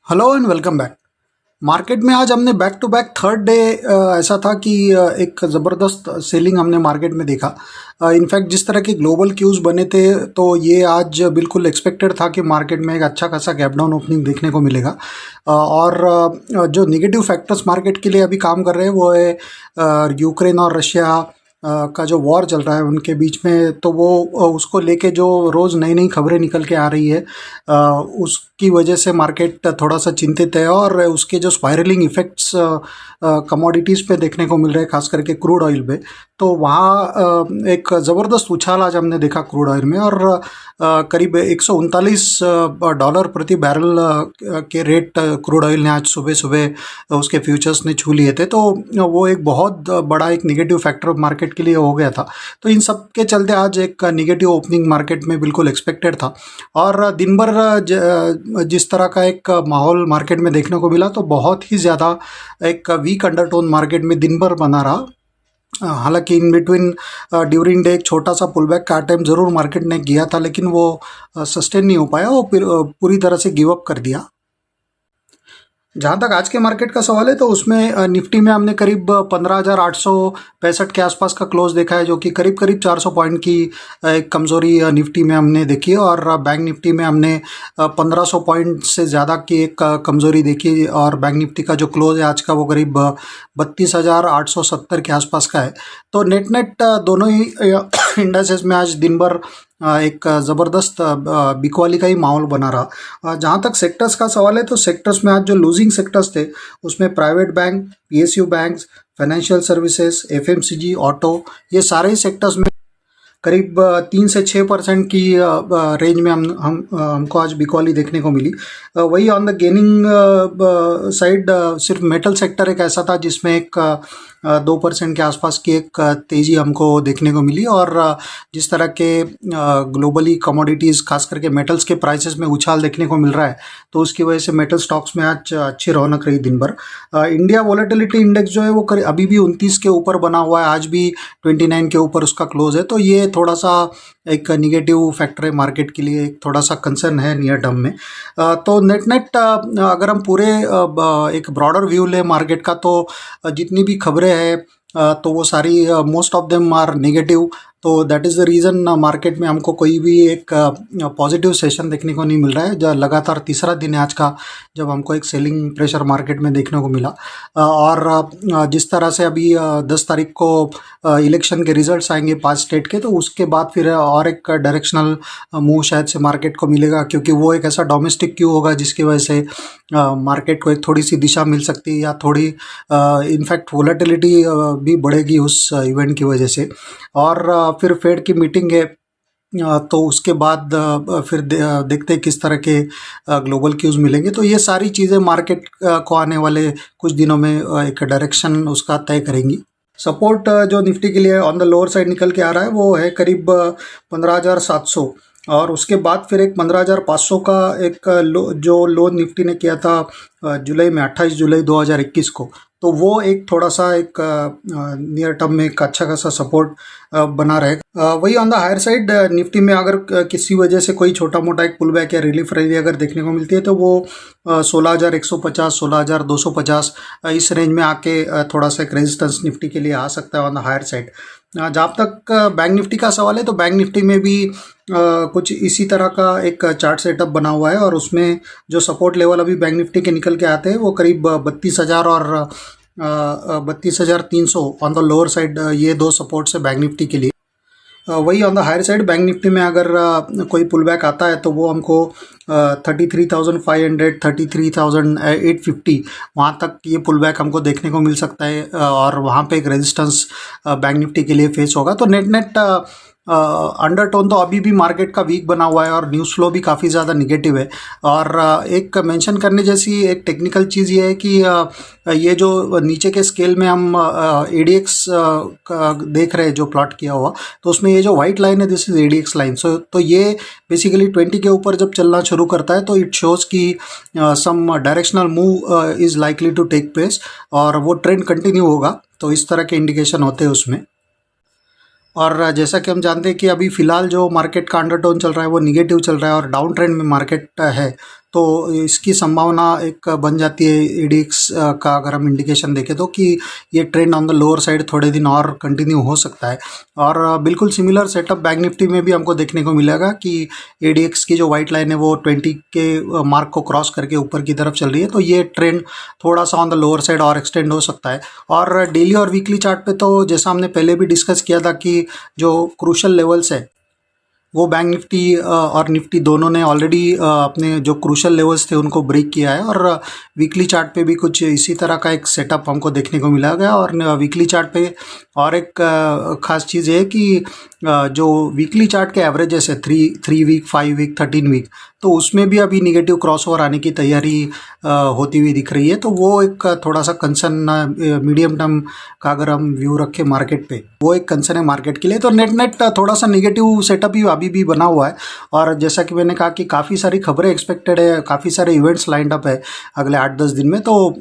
Hello and welcome back. Market में आज हमने back to back third day ऐसा था कि एक ज़बरदस्त सेलिंग हमने मार्केट में देखा। इनफैक्ट जिस तरह के ग्लोबल क्यूज़ बने थे तो ये आज बिल्कुल एक्सपेक्टेड था कि मार्केट में एक अच्छा खासा गैप डाउन ओपनिंग देखने को मिलेगा। जो नेगेटिव फैक्टर्स मार्केट के लिए अभी काम कर रहे हैं वो है यूक्रेन और रशिया का जो वॉर चल रहा है उनके बीच में। तो वो उसको लेके जो रोज़ नई नई खबरें निकल के आ रही है उसकी वजह से मार्केट थोड़ा सा चिंतित है और उसके जो स्पायरलिंग इफ़ेक्ट्स कमोडिटीज़ पे देखने को मिल रहे हैं, खास करके क्रूड ऑयल पे। तो वहाँ एक ज़बरदस्त उछाल आज हमने देखा क्रूड ऑयल में, और करीब $139 प्रति बैरल के रेट क्रूड ऑयल ने आज सुबह सुबह उसके फ्यूचर्स ने छू लिए थे। तो वो एक बहुत बड़ा एक निगेटिव फैक्टर मार्केट के लिए हो गया था। तो इन सब के चलते आज एक निगेटिव ओपनिंग मार्केट में बिल्कुल एक्सपेक्टेड था। और दिन भर जिस तरह का एक माहौल मार्केट में देखने को मिला तो बहुत ही ज़्यादा एक वीक अंडरटोन मार्केट में दिन भर बना रहा। हालांकि इन बिटवीन ड्यूरिंग डे एक छोटा सा पुल बैक का अटेम्प्ट ज़रूर मार्केट ने किया था, लेकिन वो सस्टेन नहीं हो पाया, वो फिर पूरी तरह से गिव अप कर दिया। जहाँ तक आज के मार्केट का सवाल है तो उसमें निफ्टी में हमने करीब 15,865 के आसपास का क्लोज देखा है, जो कि करीब करीब 400 पॉइंट की एक कमज़ोरी निफ्टी में हमने देखी है। और बैंक निफ्टी में हमने 1500 पॉइंट से ज़्यादा की एक कमज़ोरी देखी, और बैंक निफ्टी का जो क्लोज है आज का वो करीब 32,870 के आसपास का है। तो नेट नेट दोनों ही इंडेक्सेस में आज दिन भर एक ज़बरदस्त बिकवाली का ही माहौल बना रहा। जहाँ तक सेक्टर्स का सवाल है तो सेक्टर्स में आज जो लूजिंग सेक्टर्स थे उसमें private bank, PSU banks, financial services, FMCG, auto, ये सारे ही सेक्टर्स में करीब 3 से 6% की रेंज में हमको आज बिकवाली देखने को मिली। वही ऑन द गेनिंग साइड सिर्फ मेटल सेक्टर एक ऐसा था जिसमें एक 2% के आसपास की एक तेज़ी हमको देखने को मिली। और जिस तरह के ग्लोबली कमोडिटीज़ खास करके मेटल्स के प्राइसेस में उछाल देखने को मिल रहा है, तो उसकी वजह से मेटल स्टॉक्स में आज अच्छी रौनक रही दिन भर। इंडिया वोलेटिलिटी इंडेक्स जो है वो अभी भी 29 के ऊपर बना हुआ है, आज भी 29 के ऊपर उसका क्लोज है। तो ये थोड़ा सा एक निगेटिव फैक्टर है मार्केट के लिए, एक थोड़ा सा कंसर्न है नियर टर्म में। तो नेट नेट अगर हम पूरे एक ब्रॉडर व्यू लें मार्केट का, तो जितनी भी खबरें हैं तो वो सारी most of them are negative. तो that is the reason market में हमको कोई भी एक पॉजिटिव सेशन देखने को नहीं मिल रहा है। जो लगातार तीसरा दिन है आज का जब हमको एक सेलिंग प्रेशर मार्केट में देखने को मिला। जिस तरह से अभी 10 तारीख को इलेक्शन के रिजल्ट्स आएंगे 5 स्टेट के, तो उसके बाद फिर और एक डायरेक्शनल मूव शायद से मार्केट को मिलेगा, क्योंकि वो एक ऐसा डोमेस्टिक क्यू होगा जिसकी वजह से मार्केट को एक थोड़ी सी दिशा मिल सकती है, या थोड़ी इनफैक्ट वोलेटिलिटी भी बढ़ेगी उस इवेंट की वजह से। और फिर फेड की मीटिंग है, तो उसके बाद फिर देखते हैं किस तरह के ग्लोबल क्यूज़ मिलेंगे। तो ये सारी चीज़ें मार्केट को आने वाले कुछ दिनों में एक डायरेक्शन उसका तय करेंगी। सपोर्ट जो निफ्टी के लिए ऑन द लोअर साइड निकल के आ रहा है वो है करीब 15,700, और उसके बाद फिर एक 15,500 का एक जो लो निफ्टी ने किया था जुलाई में, 28 जुलाई 2021 को। तो वो एक थोड़ा सा एक नियर टर्म में एक अच्छा खासा सपोर्ट बना रहेगा। वही on the higher side Nifty में अगर किसी वजह से कोई छोटा मोटा एक पुल बैक या रिलीफ रैली अगर देखने को मिलती है तो वो 16,150, 16,250 इस रेंज में आके थोड़ा सा एक रेजिस्टेंस निफ्टी के लिए आ सकता है ऑन द हायर साइड। जहाँ तक बैंक निफ्टी का सवाल है तो बैंक निफ्टी में भी कुछ इसी तरह का एक चार्ट सेटअप बना हुआ है, और उसमें जो सपोर्ट लेवल अभी बैंक निफ्टी के निकल के आते हैं वो करीब 32,000 और 32,300 ऑन द लोअर साइड, ये दो सपोर्ट्स है बैंक निफ्टी के लिए। वही on the higher side bank Nifty में अगर कोई पुल बैक आता है तो वो हमको 33,500, 33,850 वहाँ तक ये पुल बैक हमको देखने को मिल सकता है, और वहाँ पे एक रेजिस्टेंस बैंक निफ्टी के लिए फेस होगा। तो नेट नेट अंडरटोन तो अभी भी मार्केट का वीक बना हुआ है, और न्यूज़ फ्लो भी काफ़ी ज़्यादा निगेटिव है। और एक मेंशन करने जैसी एक टेक्निकल चीज़ ये है कि ये जो नीचे के स्केल में हम एडीएक्स देख रहे हैं जो प्लॉट किया हुआ, तो उसमें ये जो वाइट लाइन है दिस इज एडीएक्स लाइन। सो तो ये बेसिकली 20 के ऊपर जब चलना शुरू करता है तो इट शोज़ कि some directional move is likely to take place, और वो ट्रेंड कंटिन्यू होगा। तो इस तरह के इंडिकेशन होते हैं उसमें। और जैसा कि हम जानते हैं कि अभी फ़िलहाल जो मार्केट का अंडरटोन चल रहा है वो निगेटिव चल रहा है और डाउन ट्रेंड में मार्केट है। तो इसकी संभावना एक बन जाती है एडीएक्स का, अगर हम इंडिकेशन देखें तो, कि ये trend on the lower side थोड़े दिन और कंटिन्यू हो सकता है। और बिल्कुल सिमिलर सेटअप बैंक निफ्टी में भी हमको देखने को मिलेगा कि एडीएक्स की जो वाइट लाइन है वो 20 के मार्क को क्रॉस करके ऊपर की तरफ चल रही है, तो ये ट्रेंड थोड़ा सा ऑन द लोअर साइड और एक्सटेंड हो सकता है। और डेली और वीकली चार्ट पे तो जैसा हमने पहले भी डिस्कस किया था कि जो क्रूशल लेवल्स है वो बैंक निफ्टी और निफ्टी दोनों ने ऑलरेडी अपने जो क्रूशल लेवल्स थे उनको ब्रेक किया है। और वीकली चार्ट पे भी कुछ इसी तरह का एक सेटअप हमको देखने को मिला गया। और वीकली चार्ट पे और एक ख़ास चीज़ है कि जो वीकली चार्ट के एवरेजेस है, थ्री वीक, 5 वीक, 13 वीक, तो उसमें भी अभी निगेटिव क्रॉसओवर आने की तैयारी होती हुई दिख रही है। तो वो एक थोड़ा सा कंसर्न, मीडियम टर्म का अगर हम व्यू रखें मार्केट पे, वो एक कंसर्न है मार्केट के लिए। तो नेट नेट थोड़ा सा निगेटिव सेटअप ही अभी भी बना हुआ है। और जैसा कि मैंने कहा कि काफ़ी सारी खबरें एक्सपेक्टेड है, काफ़ी सारे इवेंट्स लाइंड अप है अगले 8-10 दिन में। तो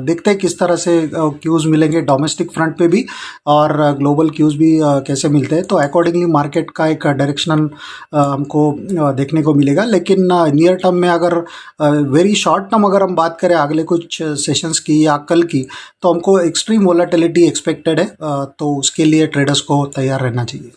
देखते हैं किस तरह से क्यूज़ मिलेंगे डोमेस्टिक फ्रंट पे भी, और ग्लोबल क्यूज़ भी कैसे मिलते हैं। तो अकॉर्डिंगली मार्केट का एक डायरेक्शनल हमको देखने को मिलेगा। लेकिन नियर टर्म में अगर वेरी शॉर्ट टर्म अगर हम बात करें अगले कुछ सेशंस की या कल की, तो हमको एक्सट्रीम वोलेटिलिटी एक्सपेक्टेड है। तो उसके लिए ट्रेडर्स को तैयार रहना चाहिए।